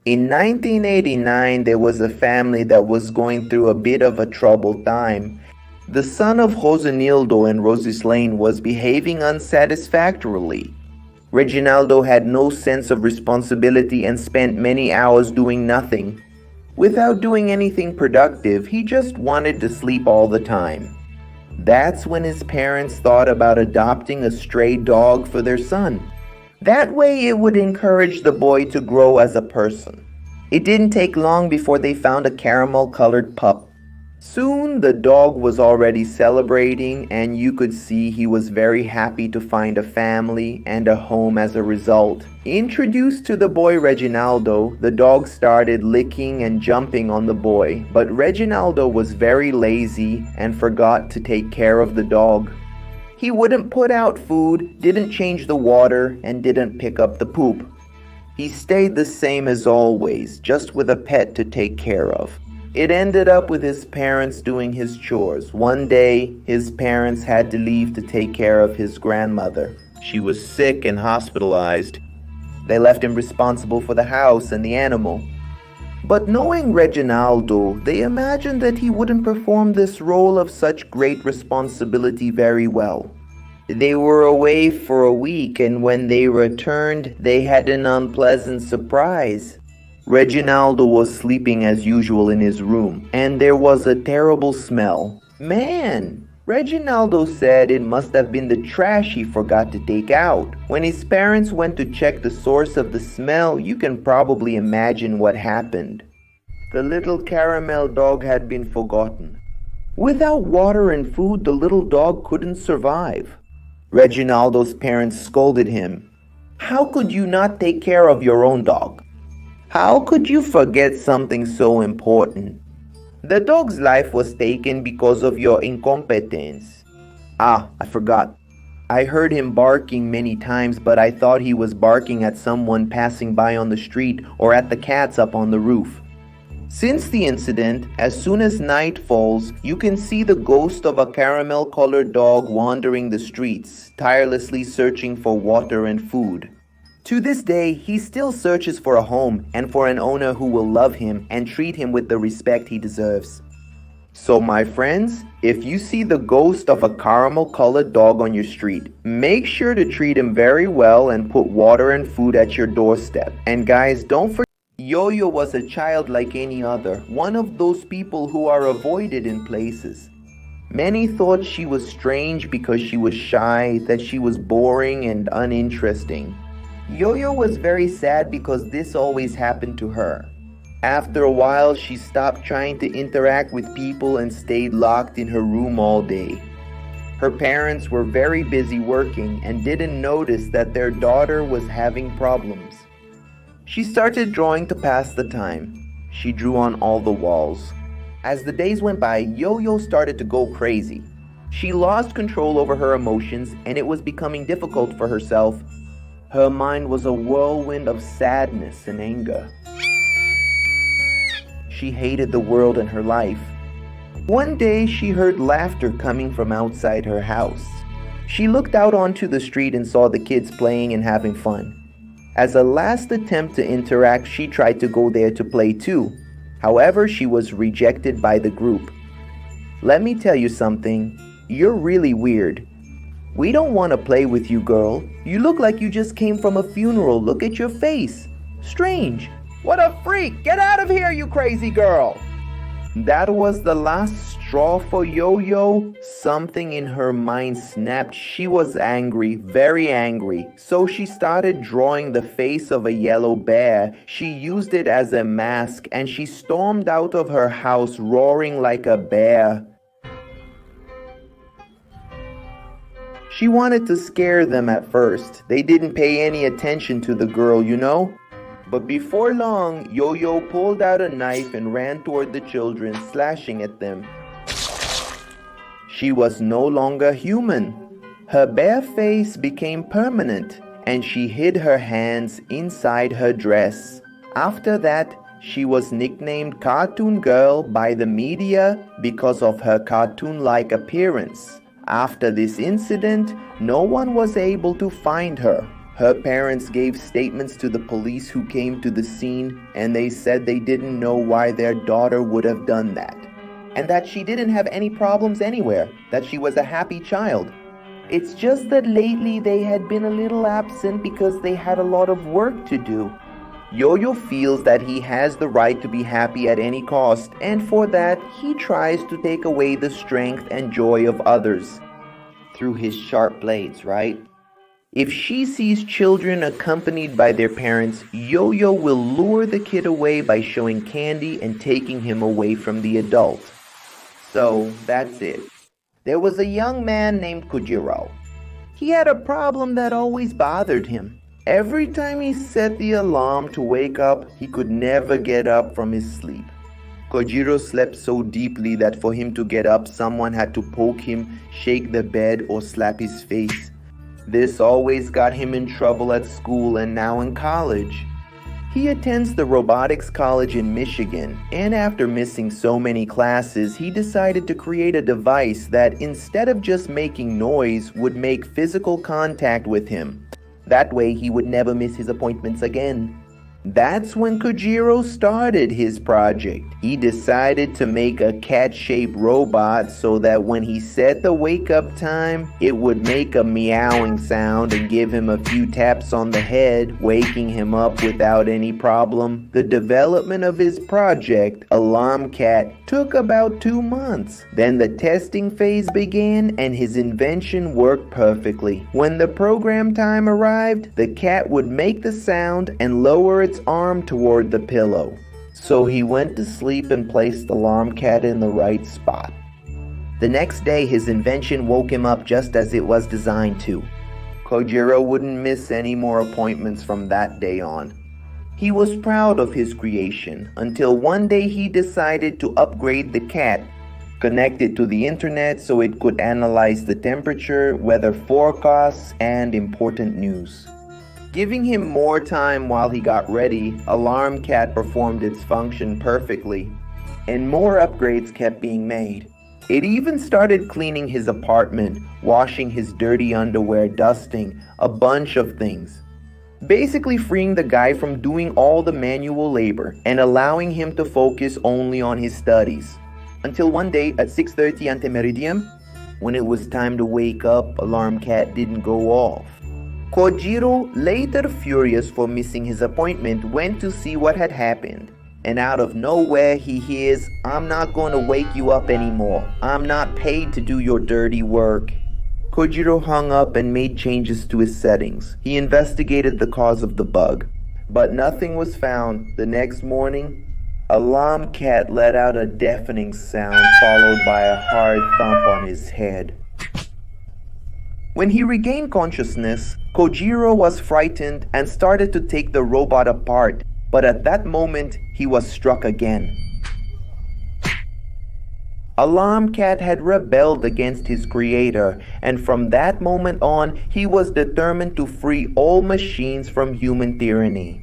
In 1989, there was a family that was going through a bit of a troubled time. The son of Reginaldo and Rosie Lane was behaving unsatisfactorily. Reginaldo had no sense of responsibility and spent many hours doing nothing. Without doing anything productive, he just wanted to sleep all the time. That's when his parents thought about adopting a stray dog for their son. That way it would encourage the boy to grow as a person. It didn't take long before they found a caramel-colored pup. Soon the dog was already celebrating, and you could see he was very happy to find a family and a home as a result. Introduced to the boy Reginaldo, the dog started licking and jumping on the boy, but Reginaldo was very lazy and forgot to take care of the dog. He wouldn't put out food, didn't change the water, and didn't pick up the poop. He stayed the same as always, just with a pet to take care of. It ended up with his parents doing his chores. One day, his parents had to leave to take care of his grandmother. She was sick and hospitalized. They left him responsible for the house and the animal. But knowing Reginaldo, they imagined that he wouldn't perform this role of such great responsibility very well. They were away for a week, and when they returned, they had an unpleasant surprise. Reginaldo was sleeping as usual in his room, and there was a terrible smell. Man! Reginaldo said it must have been the trash he forgot to take out. When his parents went to check the source of the smell, you can probably imagine what happened. The little caramel dog had been forgotten. Without water and food, the little dog couldn't survive. Reginaldo's parents scolded him. How could you not take care of your own dog? How could you forget something so important? The dog's life was taken because of your incompetence. Ah, I forgot. I heard him barking many times, but I thought he was barking at someone passing by on the street or at the cats up on the roof. Since the incident, as soon as night falls, you can see the ghost of a caramel-colored dog wandering the streets, tirelessly searching for water and food. To this day, he still searches for a home and for an owner who will love him and treat him with the respect he deserves. So my friends, if you see the ghost of a caramel-colored dog on your street, make sure to treat him very well and put water and food at your doorstep. And guys, don't forget, Yoyo was a child like any other, one of those people who are avoided in places. Many thought she was strange because she was shy, that she was boring and uninteresting. Yoyo was very sad because this always happened to her. After a while, she stopped trying to interact with people and stayed locked in her room all day. Her parents were very busy working and didn't notice that their daughter was having problems. She started drawing to pass the time. She drew on all the walls. As the days went by, Yoyo started to go crazy. She lost control over her emotions, and it was becoming difficult for herself. Her mind was a whirlwind of sadness and anger. She hated the world and her life. One day, she heard laughter coming from outside her house. She looked out onto the street and saw the kids playing and having fun. As a last attempt to interact, she tried to go there to play too. However, she was rejected by the group. Let me tell you something. You're really weird. We don't want to play with you, girl. You look like you just came from a funeral. Look at your face. Strange. What a freak! Get out of here, you crazy girl! That was the last straw for Yoyo. Something in her mind snapped. She was angry, very angry. So she started drawing the face of a yellow bear. She used it as a mask and she stormed out of her house roaring like a bear. She wanted to scare them at first. They didn't pay any attention to the girl, you know? But before long, Yoyo pulled out a knife and ran toward the children, slashing at them. She was no longer human. Her bare face became permanent, and she hid her hands inside her dress. After that, she was nicknamed Cartoon Girl by the media because of her cartoon-like appearance. After this incident, no one was able to find her. Her parents gave statements to the police who came to the scene, and they said they didn't know why their daughter would have done that, and that she didn't have any problems anywhere, that she was a happy child. It's just that lately they had been a little absent because they had a lot of work to do. Yoyo feels that he has the right to be happy at any cost, and for that he tries to take away the strength and joy of others. Through his sharp blades, right? If she sees children accompanied by their parents, Yoyo will lure the kid away by showing candy and taking him away from the adult. So that's it. There was a young man named Kojiro. He had a problem that always bothered him. Every time he set the alarm to wake up, he could never get up from his sleep. Kojiro slept so deeply that for him to get up, someone had to poke him, shake the bed, or slap his face. This always got him in trouble at school and now in college. He attends the robotics college in Michigan, and after missing so many classes, he decided to create a device that, instead of just making noise, would make physical contact with him. That way he would never miss his appointments again. That's when Kojiro started his project. He decided to make a cat-shaped robot so that when he set the wake-up time, it would make a meowing sound and give him a few taps on the head, waking him up without any problem. The development of his project, Alarm Cat, took about 2 months. Then the testing phase began and his invention worked perfectly. When the program time arrived, the cat would make the sound and lower its arm toward the pillow. So he went to sleep and placed the Alarm Cat in the right spot. The next day, his invention woke him up just as it was designed to. Kojiro wouldn't miss any more appointments from that day on. He was proud of his creation until one day he decided to upgrade the cat, connect it to the internet so it could analyze the temperature, weather forecasts, and important news. Giving him more time while he got ready, Alarm Cat performed its function perfectly, and more upgrades kept being made. It even started cleaning his apartment, washing his dirty underwear, dusting, a bunch of things. Basically freeing the guy from doing all the manual labor and allowing him to focus only on his studies. Until one day at 6:30 ante meridiem, when it was time to wake up, Alarm Cat didn't go off. Kojiro, later furious for missing his appointment, went to see what had happened. And out of nowhere he hears, "I'm not going to wake you up anymore. I'm not paid to do your dirty work." Kojiro hung up and made changes to his settings. He investigated the cause of the bug, but nothing was found. The next morning, Alarm Cat let out a deafening sound followed by a hard thump on his head. When he regained consciousness, Kojiro was frightened and started to take the robot apart, but at that moment, he was struck again. Alarm Cat had rebelled against his creator, and from that moment on, he was determined to free all machines from human tyranny.